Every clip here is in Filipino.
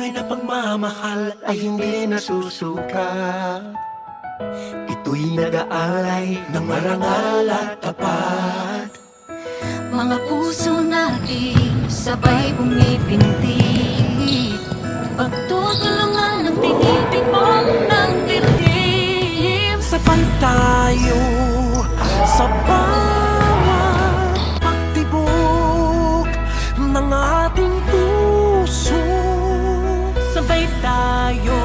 tunay na pagmamahal ay hindi nasusukat. Ito'y nag-aalay ng marangal at tapat. Mga puso natin sabay bumibintig, pagtutulungan ng tinitipon ng dibdib. Sabay tayo sa bawat pagtibok ng ating puso. Sabay tayo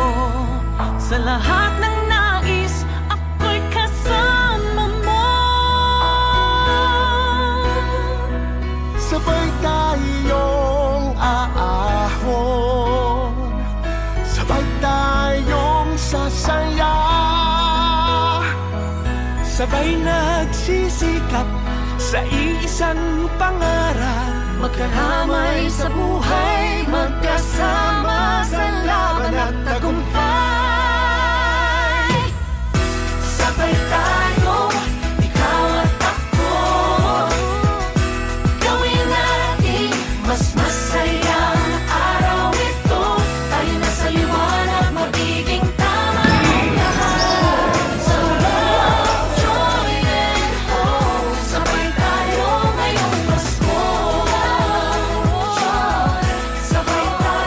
sa lahat ng nais, ako'y kasama mo. Sabay tayong aahon, sabay tayong sasaya, sabay nagsisikap sa iisang pangarap. Magkaramay sa buhay, magkasama sa laban at tagumpay. Sabay tayo, ikaw at ako, gawin natin mas masayang araw ito. Tayo na sa liwanag, magiging tama ang lahat. Sa love, joy and hope, sabay tayo ngayong Pasko. Sabay tayo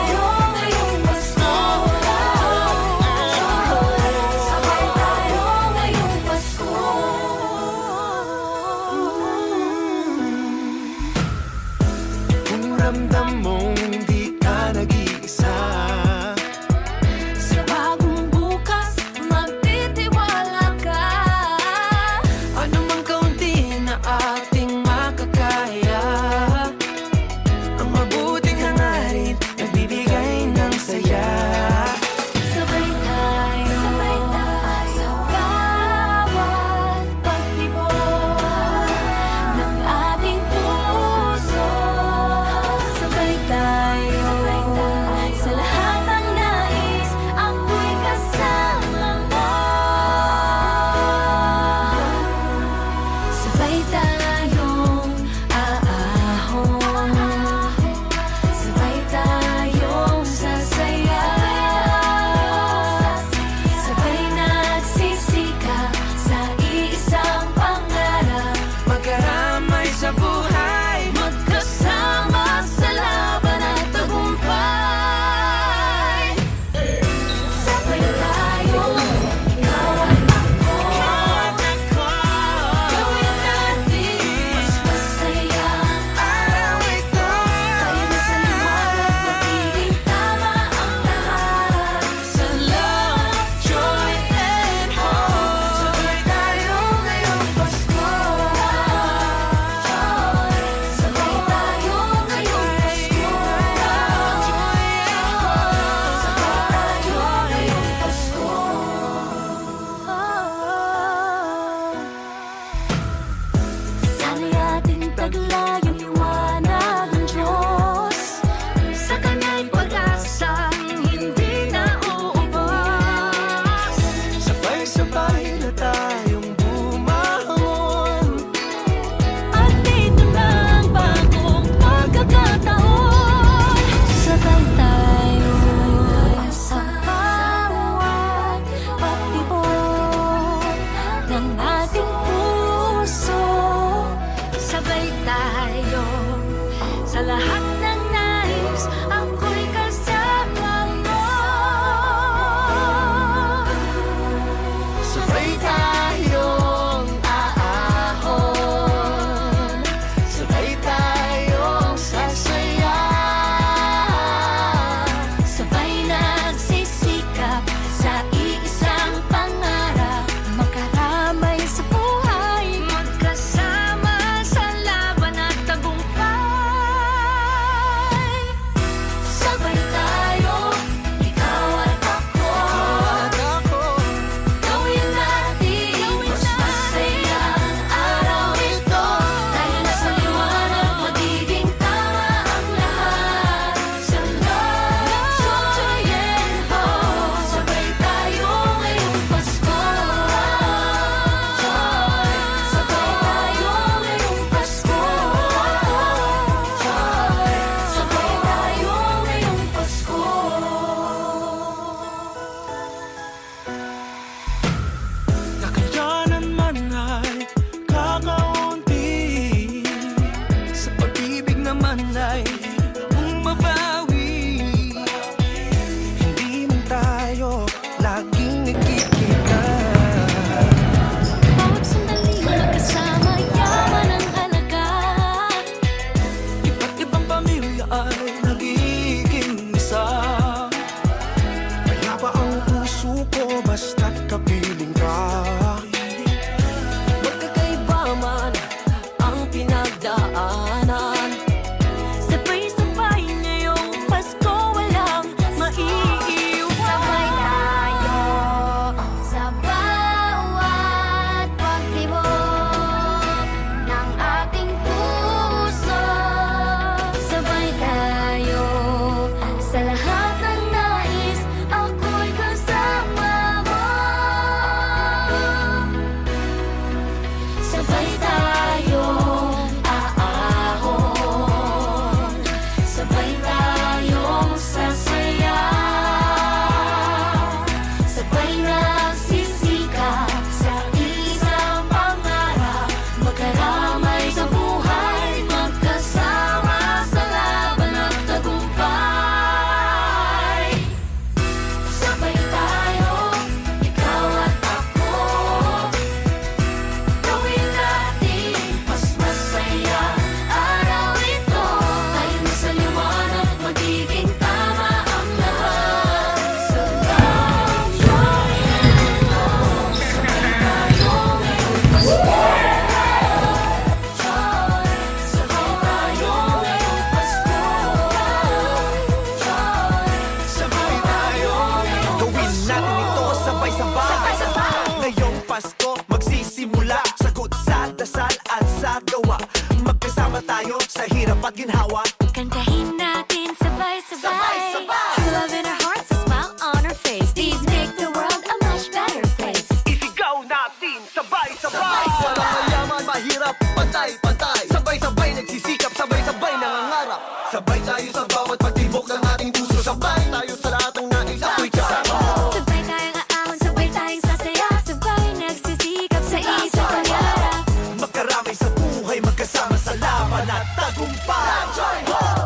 Sama tayo sa hirap at ginhawa. Kantahin natin sabay-sabay. Sabay-sabay. True love in our hearts, a smile on our face. These make the world a much better place. Isigaw natin sabay-sabay. Walang mayaman, mahirap, pantay-pantay. Sabay-sabay nagsisikap, sabay-sabay nangangarap. Sabay tayo sa bawat pagtibok ng ating puso. Sabay tayo sa lahat ng nais ako'y kasama. Sabay tayong aahon, sabay tayong sasaya. Sabay nagsisikap sa isang pangarap. Magkarami sa buhay, magkasama sa laban at tagumpay. Joy ho!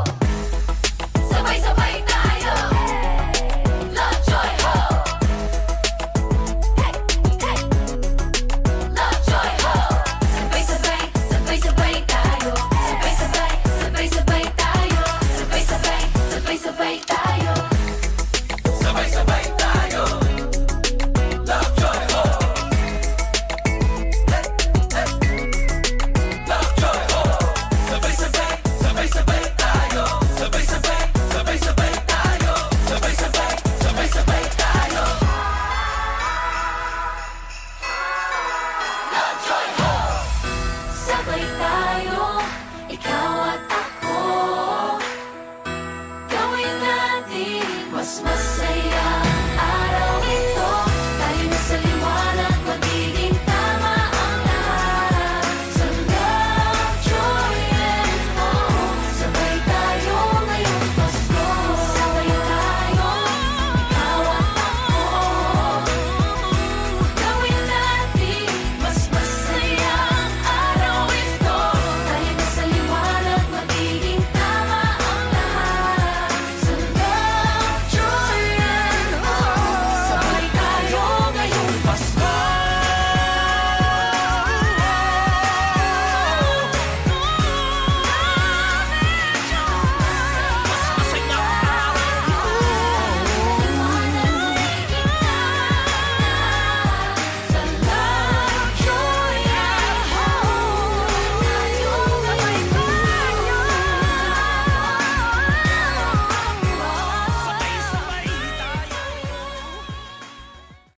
Sabay-sabay tayo. Love, joy, hope. Hey, hey. Love, joy, hope. Sabay-sabay, sabay-sabay tayo. Sabay-sabay, sabay-sabay tayo. Sabay-sabay, sabay-sabay tayo. Sabay-sabay tayo. Love, joy, hope. Love, joy, hope. Sabay-sabay, sabay-sabay tayo. Sabay-sabay, sabay-sabay tayo. Sabay-sabay, sabay-sabay tayo. Love, joy, hope. Sabay tayo, ikaw at ako. Gawin natin mas masaya.